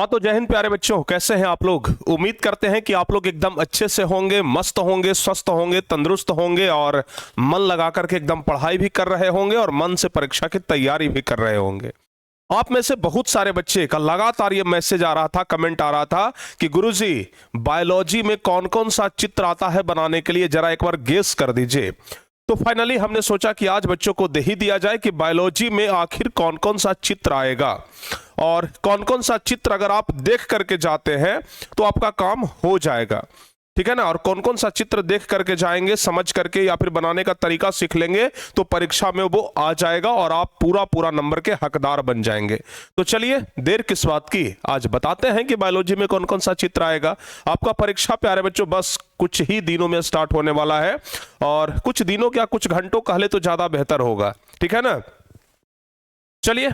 हाँ तो जय हिंद प्यारे बच्चों, कैसे हैं आप लोग। उम्मीद करते हैं कि आप लोग एकदम अच्छे से होंगे, मस्त होंगे, स्वस्थ होंगे, तंदुरुस्त होंगे और मन लगा करके एकदम पढ़ाई भी कर रहे होंगे और मन से परीक्षा की तैयारी भी कर रहे होंगे। आप में से बहुत सारे बच्चे का लगातार ये मैसेज आ रहा था, कमेंट आ रहा था कि गुरुजी बायोलॉजी में कौन कौन सा चित्र आता है बनाने के लिए, जरा एक बार गेस कर दीजिए। तो फाइनली हमने सोचा कि आज बच्चों को दे ही दिया जाए कि बायोलॉजी में आखिर कौन कौन सा चित्र आएगा और कौन कौन सा चित्र अगर आप देख करके जाते हैं तो आपका काम हो जाएगा, ठीक है ना। और कौन कौन सा चित्र देख करके जाएंगे, समझ करके या फिर बनाने का तरीका सीख लेंगे तो परीक्षा में वो आ जाएगा और आप पूरा पूरा नंबर के हकदार बन जाएंगे। तो चलिए देर किस बात की, आज बताते हैं कि बायोलॉजी में कौन कौन सा चित्र आएगा। आपका परीक्षा प्यारे बच्चों बस कुछ ही दिनों में स्टार्ट होने वाला है और कुछ दिनों क्या कुछ घंटों कहले तो ज्यादा बेहतर होगा, ठीक है ना। चलिए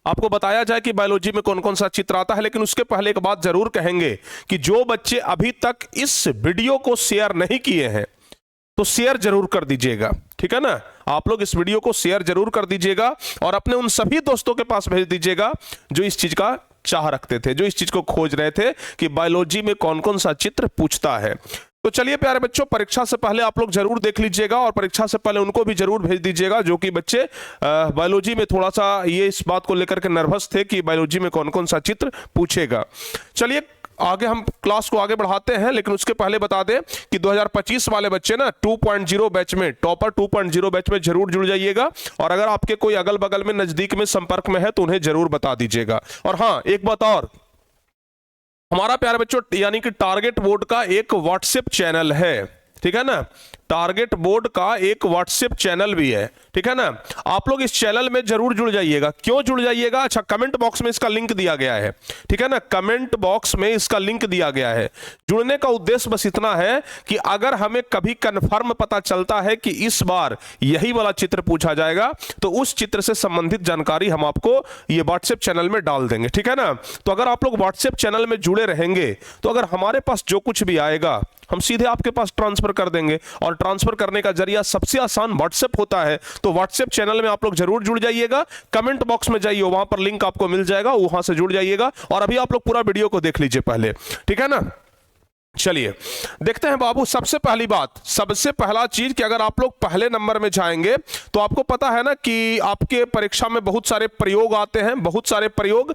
आपको बताया जाए कि बायोलॉजी में कौन कौन सा चित्र आता है, लेकिन उसके पहले एक बात जरूर कहेंगे कि जो बच्चे अभी तक इस वीडियो को शेयर नहीं किए हैं तो शेयर जरूर कर दीजिएगा, ठीक है ना। आप लोग इस वीडियो को शेयर जरूर कर दीजिएगा और अपने उन सभी दोस्तों के पास भेज दीजिएगा जो इस चीज का चाह रखते थे, जो इस चीज को खोज रहे थे कि बायोलॉजी में कौन कौन सा चित्र पूछता है। तो चलिए प्यारे बच्चों, परीक्षा से पहले आप लोग जरूर देख लीजिएगा और परीक्षा से पहले उनको भी जरूर भेज दीजिएगा जो कि बच्चे बायोलॉजी में थोड़ा सा ये इस बात को लेकर के नर्वस थे कि बायोलॉजी में कौन कौन सा चित्र पूछेगा। चलिए आगे हम क्लास को आगे बढ़ाते हैं, लेकिन उसके पहले बता दें कि 2025 वाले बच्चे ना 2.0 बैच में, टॉपर 2.0 बैच में जरूर जुड़ जाइएगा और अगर आपके कोई अगल बगल में नजदीक में संपर्क में है तो उन्हें जरूर बता दीजिएगा। और हाँ एक बात और, हमारा प्यारे बच्चों यानी कि टारगेट बोर्ड का एक व्हाट्सएप चैनल है, ठीक है ना। टारगेट बोर्ड का एक व्हाट्सएप चैनल भी है, ठीक है ना। आप लोग इस चैनल में जरूर जुड़ जाइएगा। क्यों जुड़ जाइएगा, अच्छा कमेंट बॉक्स में इसका लिंक दिया गया है, ठीक है ना। कमेंट बॉक्स में इसका लिंक दिया गया है। जुड़ने का उद्देश्य बस इतना है कि अगर हमें कभी कंफर्म पता चलता है कि इस बार यही वाला चित्र पूछा जाएगा तो उस चित्र से संबंधित जानकारी हम आपको ये व्हाट्सएप चैनल में डाल देंगे, ठीक है ना। तो अगर आप लोग व्हाट्सएप चैनल में जुड़े रहेंगे तो अगर हमारे पास जो कुछ भी आएगा हम सीधे आपके पास ट्रांसफर कर देंगे और ट्रांसफर करने का जरिया सबसे आसान व्हाट्सएप होता है। तो व्हाट्सएप चैनल में आप लोग जरूर जुड़ जाइएगा। कमेंट बॉक्स में जाइए, वहां पर लिंक आपको मिल जाएगा, वहां से जुड़ जाइएगा। और अभी आप लोग पूरा वीडियो को देख लीजिए पहले, ठीक है ना। चलिए देखते हैं बाबू, सबसे पहली बात, सबसे पहला चीज कि अगर आप लोग पहले नंबर में जाएंगे तो आपको पता है ना कि आपके परीक्षा में बहुत सारे प्रयोग आते हैं, बहुत सारे प्रयोग।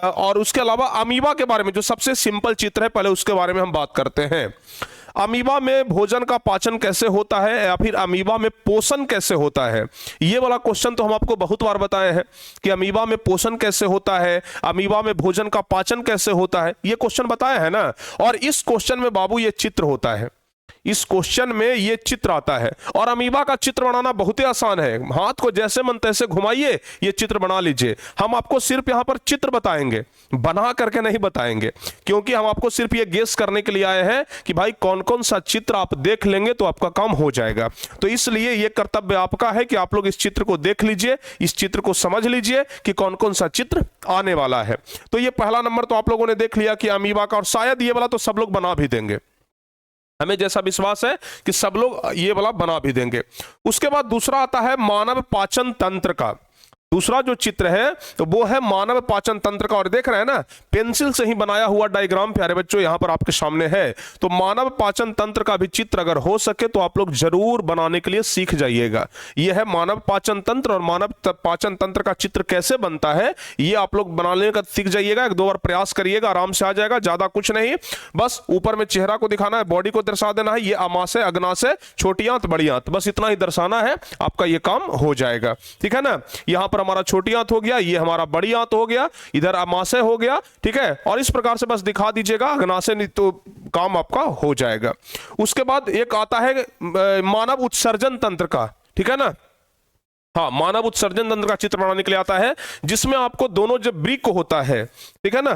और उसके अलावा अमीबा के बारे में जो सबसे सिंपल चित्र है, पहले उसके बारे में हम बात करते हैं। अमीबा में भोजन का पाचन कैसे होता है या फिर अमीबा में पोषण कैसे होता है, ये वाला क्वेश्चन तो हम आपको बहुत बार बताए हैं कि अमीबा में पोषण कैसे होता है, अमीबा में भोजन का पाचन कैसे होता है, ये क्वेश्चन बताया है ना। और इस क्वेश्चन में बाबू ये चित्र होता है, इस क्वेश्चन में ये चित्र आता है। और अमीबा का चित्र बनाना बहुत ही आसान है, हाथ को जैसे मन तैसे घुमाइए, ये चित्र बना लीजिए। हम आपको सिर्फ यहां पर चित्र बताएंगे, बना करके नहीं बताएंगे, क्योंकि हम आपको सिर्फ ये गेस करने के लिए आए हैं कि भाई कौन कौन सा चित्र आप देख लेंगे तो आपका काम हो जाएगा। तो इसलिए ये कर्तव्य आपका है कि आप लोग इस चित्र को देख लीजिए, इस चित्र को समझ लीजिए कि कौन कौन सा चित्र आने वाला है। तो ये पहला नंबर तो आप लोगों ने देख लिया कि अमीबा का, और शायद ये वाला तो सब लोग बना भी देंगे, हमें जैसा विश्वास है कि सब लोग ये वाला बना भी देंगे। उसके बाद दूसरा आता है मानव पाचन तंत्र का। दूसरा जो चित्र है तो वो है मानव पाचन तंत्र का, और देख रहे हैं ना पेंसिल से ही बनाया हुआ डायग्राम प्यारे बच्चों यहां पर आपके सामने है। तो मानव पाचन तंत्र का भी चित्र अगर हो सके तो आप लोग जरूर बनाने के लिए सीख जाइएगा। यह है मानव पाचन तंत्र, और मानव पाचन तंत्र का चित्र कैसे बनता है ये आप लोग बनाने का सीख जाइएगा। एक दो बार प्रयास करिएगा, आराम से आ जाएगा, ज्यादा कुछ नहीं। बस ऊपर में चेहरा को दिखाना है, बॉडी को दर्शा देना है, ये अमाशय अग्नाशय छोटी आंत बड़ी आंत, बस इतना ही दर्शाना है, आपका ये काम हो जाएगा, ठीक है ना। यहां हमारा छोटी आंत हो गया, ये हमारा बड़ी आंत हो गया, इधर अमाशय हो गया, ठीक है। और इस प्रकार से बस दिखा दीजिएगा, अग्नाशय नहीं तो काम आपका हो जाएगा। उसके बाद एक आता है मानव उत्सर्जन तंत्र का, ठीक है ना। हाँ, मानव उत्सर्जन तंत्र का चित्र बनाने के लिए आता है, जिसमें आपको दोनों जो ब्रिक होता है, ठीक है ना,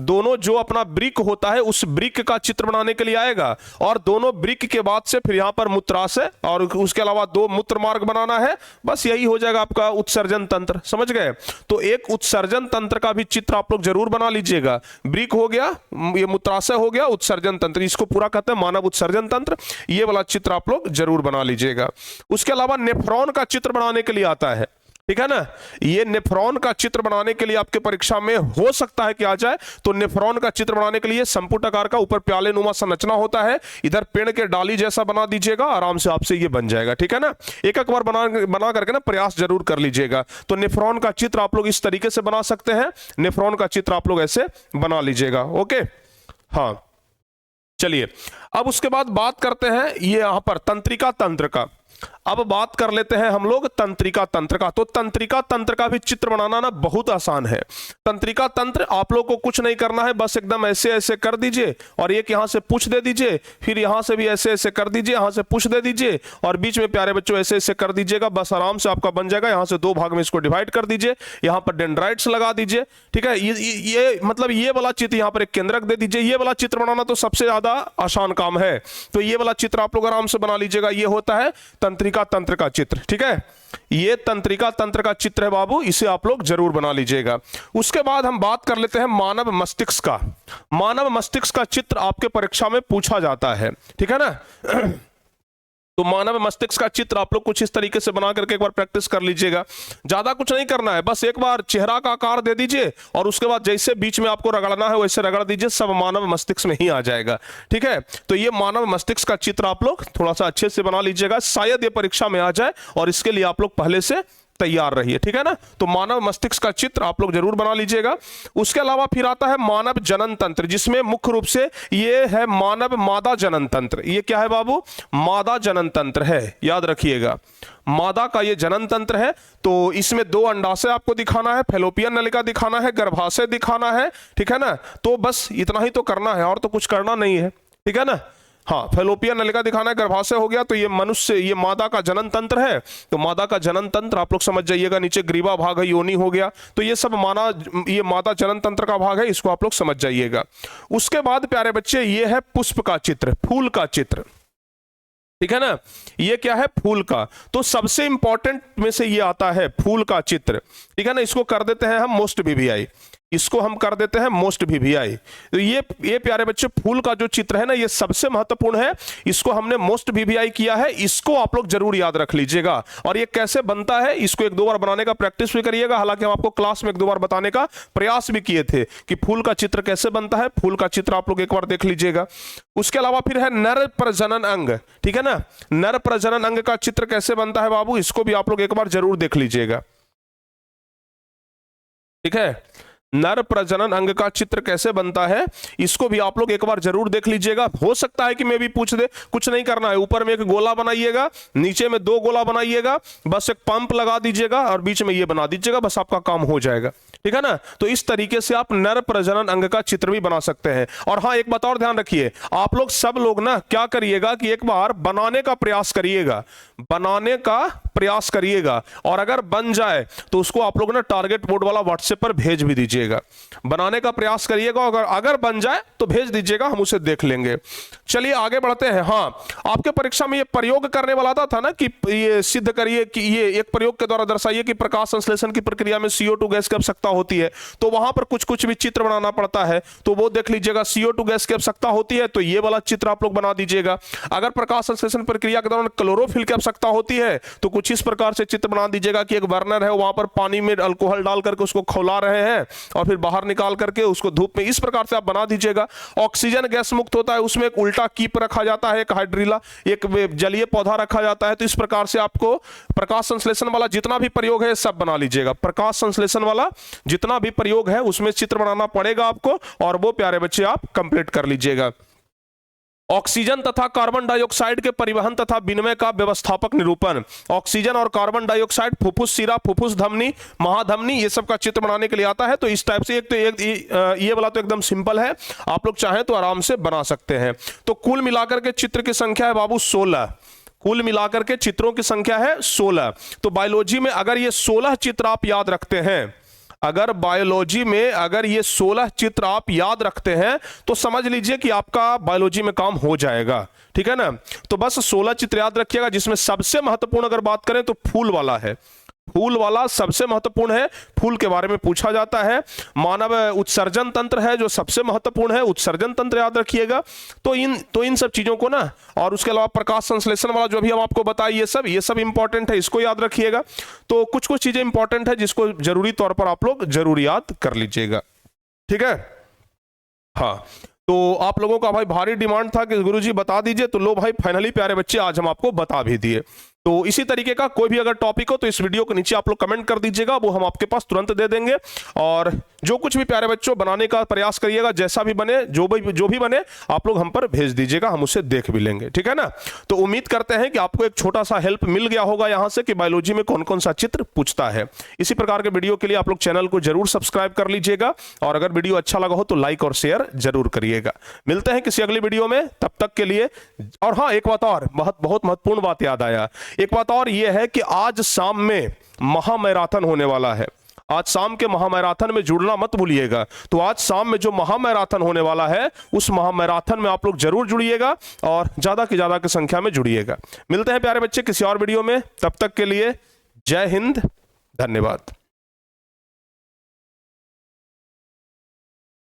दोनों जो अपना ब्रिक होता है उस ब्रिक का चित्र बनाने के लिए आएगा। और दोनों ब्रिक के बाद से फिर यहां पर मूत्राशय और उसके अलावा दो मूत्र मार्ग बनाना है, बस यही हो जाएगा आपका उत्सर्जन तंत्र, समझ गए। तो एक उत्सर्जन तंत्र का भी चित्र आप लोग जरूर बना लीजिएगा। ब्रिक हो गया, ये मूत्राशय हो गया, उत्सर्जन तंत्र, इसको पूरा कहते हैं मानव उत्सर्जन तंत्र, ये वाला चित्र आप लोग जरूर बना लीजिएगा। उसके अलावा नेफ्रॉन का चित्र बनाने के लिए आता है। ठीक है ना। ये नेफ्रॉन का चित्र बनाने के लिए आपके परीक्षा में हो सकता है कि आ जाए। तो नेफ्रॉन का चित्र बनाने के लिए संपुट आकार का ऊपर प्याले नुमा संरचना होता है, इधर पेड़ के डाली जैसा बना दीजिएगा, आराम से आपसे ये बन जाएगा। ठीक है ना, एक एक बार बना करके ना प्रयास जरूर कर लीजिएगा। तो नेफ्रॉन का चित्र आप लोग इस तरीके से बना सकते हैं, नेफ्रॉन का चित्र आप लोग ऐसे बना लीजिएगा। ओके, हाँ चलिए अब उसके बाद बात करते हैं ये यहां पर तंत्रिका तंत्र का। अब बात कर लेते हैं हम लोग तंत्रिका तंत्र का। तो तंत्रिका तंत्र का भी चित्र बनाना ना बहुत आसान है। तंत्रिका तंत्र आप लोग को कुछ नहीं करना है, बस एकदम ऐसे ऐसे कर दीजिए और एक यहां से पुश दे दीजिए, फिर यहां से भी ऐसे ऐसे कर दीजिए, यहां से पुश दे दीजिए और बीच में प्यारे बच्चों ऐसे ऐसे कर दीजिएगा, बस आराम से आपका बन जाएगा। यहां से दो भाग में इसको डिवाइड कर दीजिए, यहां पर डेंड्राइट्स लगा दीजिए। ठीक है, ये मतलब ये वाला चित्र यहां पर एक केंद्रक दे दीजिए। ये वाला चित्र बनाना तो सबसे ज्यादा आसान काम है, तो ये वाला चित्र आप लोग आराम से बना लीजिएगा। ये होता है तंत्रिका तंत्र का चित्र। ठीक है, ये तंत्रिका तंत्र का चित्र है बाबू, इसे आप लोग जरूर बना लीजिएगा। उसके बाद हम बात कर लेते हैं मानव मस्तिष्क का। मानव मस्तिष्क का चित्र आपके परीक्षा में पूछा जाता है। ठीक है ना। तो मानव मस्तिष्क का चित्र आप लोग कुछ इस तरीके से बना करके एक बार प्रैक्टिस कर लीजिएगा। ज्यादा कुछ नहीं करना है, बस एक बार चेहरा का आकार दे दीजिए और उसके बाद जैसे बीच में आपको रगड़ना है वैसे रगड़ दीजिए, सब मानव मस्तिष्क में ही आ जाएगा। ठीक है, तो ये मानव मस्तिष्क का चित्र आप लोग थोड़ा सा अच्छे से बना लीजिएगा, शायद ये परीक्षा में आ जाए और इसके लिए आप लोग पहले से तैयार रहिए। ठीक है ना, तो मानव मस्तिष्क का चित्र आप लोग जरूर बना लीजिएगा। उसके अलावा फिर आता है मानव जनन तंत्र, जिसमें मुख्य रूप से ये है मानव मादा जनन तंत्र। ये क्या है बाबू? मादा जनन तंत्र है, याद रखिएगा। मादा का ये जनन तंत्र है। तो इसमें दो अंडाशय आपको दिखाना है, फेलोपियन नलिका दिखाना है, गर्भाशय दिखाना है। ठीक है ना, तो बस इतना ही तो करना है और तो कुछ करना नहीं है। ठीक है ना, हाँ फेलोपियन नलिका दिखाना है, गर्भाशय हो गया। तो ये मनुष्य, ये मादा का जनन तंत्र है। तो मादा का जनन तंत्र आप लोग समझ जाइएगा, नीचे ग्रीवा भाग है, योनि हो गया। तो ये सब ये मादा जनन तंत्र का भाग है, इसको आप लोग समझ जाइएगा। उसके बाद प्यारे बच्चे ये है पुष्प का चित्र, फूल का चित्र। ठीक है ना, ये क्या है? फूल का। तो सबसे इंपॉर्टेंट में से ये आता है फूल का चित्र। ठीक है ना, इसको कर देते हैं हम मोस्ट वीवीआई, इसको हम कर देते हैं मोस्ट वीवीआई। तो ये प्यारे बच्चे फूल का जो चित्र है ना, ये सबसे महत्वपूर्ण है। इसको हमने मोस्ट वीवीआई किया है, इसको आप लोग जरूर याद रख लीजिएगा। और ये कैसे बनता है, इसको एक दो बार बनाने का प्रैक्टिस भी करिएगा। हालांकि हम आपको क्लास में एक दो बार बताने का प्रयास भी किए थे कि फूल का चित्र कैसे बनता है। फूल का चित्र आप लोग एक बार देख लीजिएगा। उसके अलावा फिर है नर प्रजनन अंग। ठीक है ना, नर प्रजनन अंग का चित्र कैसे बनता है बाबू, इसको भी आप लोग एक बार जरूर देख लीजिएगा। ठीक है, नर प्रजनन अंग का चित्र कैसे बनता है, इसको भी आप लोग एक बार जरूर देख लीजिएगा। हो सकता है कि मैं भी पूछ दे, कुछ नहीं करना है। ऊपर में एक गोला बनाइएगा, नीचे में दो गोला बनाइएगा, बस एक पंप लगा दीजिएगा और बीच में ये बना दीजिएगा, बस आपका काम हो जाएगा। ठीक है ना, तो इस तरीके से आप नर प्रजनन अंग का चित्र भी बना सकते हैं। और हाँ, एक बात और ध्यान रखिए, आप लोग सब लोग ना क्या करिएगा कि एक बार बनाने का प्रयास करिएगा, बनाने का प्रयास करिएगा। और अगर बन जाए तो उसको आप लोग ना टारगेट बोर्ड वाला व्हाट्सएप पर भेज भी दीजिएगा। बनाने का प्रयास करिएगा, अगर बन जाए तो भेज दीजिएगा, हम उसे देख लेंगे। चलिए आगे बढ़ते हैं। हाँ, आपके परीक्षा में ये प्रयोग करने वाला था ना कि ये सिद्ध करिए कि ये एक प्रयोग के द्वारा दर्शाइए कि प्रकाश संश्लेषण की प्रक्रिया में CO2 गैस की आवश्यकता होती है। तो वहां पर कुछ कुछ भी चित्र बनाना पड़ता है, तो वो देख लीजिएगा। CO2 गैस की आवश्यकता होती है तो ये वाला चित्र आप लोग बना दीजिएगा। अगर प्रकाश संश्लेषण प्रक्रिया के दौरान क्लोरोफिल की आवश्यकता होती है तो कुछ इस प्रकार से चित्र बना दीजिएगा कि एक बर्नर है, वहां पर पानी में अल्कोहल डाल करके उसको खौला रहे हैं और फिर बाहर निकाल करके उसको धूप में, इस प्रकार से आप बना दीजिएगा। ऑक्सीजन गैस मुक्त होता है, उसमें एक उल्टा कीप रखा जाता है, एक हाइड्रिला, एक जलीय पौधा रखा जाता है। तो इस प्रकार से आपको प्रकाश संश्लेषण वाला जितना भी प्रयोग है सब बना लीजिएगा। प्रकाश संश्लेषण वाला जितना भी प्रयोग है उसमें चित्र बनाना पड़ेगा आपको, और वो प्यारे बच्चे आप कंप्लीट कर लीजिएगा। ऑक्सीजन तथा कार्बन डाइऑक्साइड के परिवहन तथा विनिमय का व्यवस्थापक निरूपण। ऑक्सीजन और कार्बन डाइऑक्साइड फुफ्फुस शिरा, फुफ्फुस धमनी, महाधमनी, ये सब का चित्र बनाने के लिए आता है। तो इस टाइप से ये वाला तो एकदम सिंपल है, आप लोग चाहें तो आराम से बना सकते हैं। तो कुल मिलाकर के चित्र की संख्या है बाबू 16। कुल मिलाकर के चित्रों की संख्या है 16। तो बायोलॉजी में अगर ये 16 चित्र आप याद रखते हैं, अगर बायोलॉजी में अगर ये 16 चित्र आप याद रखते हैं तो समझ लीजिए कि आपका बायोलॉजी में काम हो जाएगा। ठीक है ना, तो बस 16 चित्र याद रखिएगा, जिसमें सबसे महत्वपूर्ण अगर बात करें तो फूल वाला है। फूल वाला सबसे महत्वपूर्ण है, फूल के बारे में पूछा जाता है। मानव उत्सर्जन तंत्र है जो सबसे महत्वपूर्ण है, उत्सर्जन तंत्र याद रखिएगा। तो इन सब चीजों को ना, और उसके अलावा प्रकाश संश्लेषण वाला जो भी हम आपको बताए, ये सब इंपॉर्टेंट है, इसको याद रखिएगा। तो कुछ कुछ चीजें इंपॉर्टेंट है जिसको जरूरी तौर पर आप लोग जरूर याद कर लीजिएगा, ठीक है। हाँ, तो आप लोगों का भाई भारी डिमांड था कि गुरुजी बता दीजिए, तो लो भाई फाइनली प्यारे बच्चे आज हम आपको बता भी दिए। तो इसी तरीके का कोई भी अगर टॉपिक हो तो इस वीडियो के नीचे आप लोग कमेंट कर दीजिएगा, वो हम आपके पास तुरंत दे देंगे। और जो कुछ भी प्यारे बच्चों बनाने का प्रयास करिएगा, जैसा भी बने, जो भी बने आप लोग हम पर भेज दीजिएगा, हम उसे देख भी लेंगे, ठीक है ना। तो उम्मीद करते हैं कि आपको एक छोटा सा हेल्प मिल गया होगा यहां से कि बायोलॉजी में कौन कौन सा चित्र पूछता है। इसी प्रकार के वीडियो के लिए आप लोग चैनल को जरूर सब्सक्राइब कर लीजिएगा, और अगर वीडियो अच्छा लगा हो तो लाइक और शेयर जरूर करिएगा। मिलते हैं किसी अगली वीडियो में, तब तक के लिए। और हाँ, एक बात और, बहुत महत्वपूर्ण बात याद आया, एक बात और ये है कि आज शाम में महामैराथन होने वाला है। आज शाम के महामैराथन में जुड़ना मत भूलिएगा। तो आज शाम में जो महामैराथन होने वाला है, उस महामैराथन में आप लोग जरूर जुड़िएगा और ज्यादा की ज्यादा की संख्या में जुड़िएगा। मिलते हैं प्यारे बच्चे किसी और वीडियो में, तब तक के लिए जय हिंद, धन्यवाद।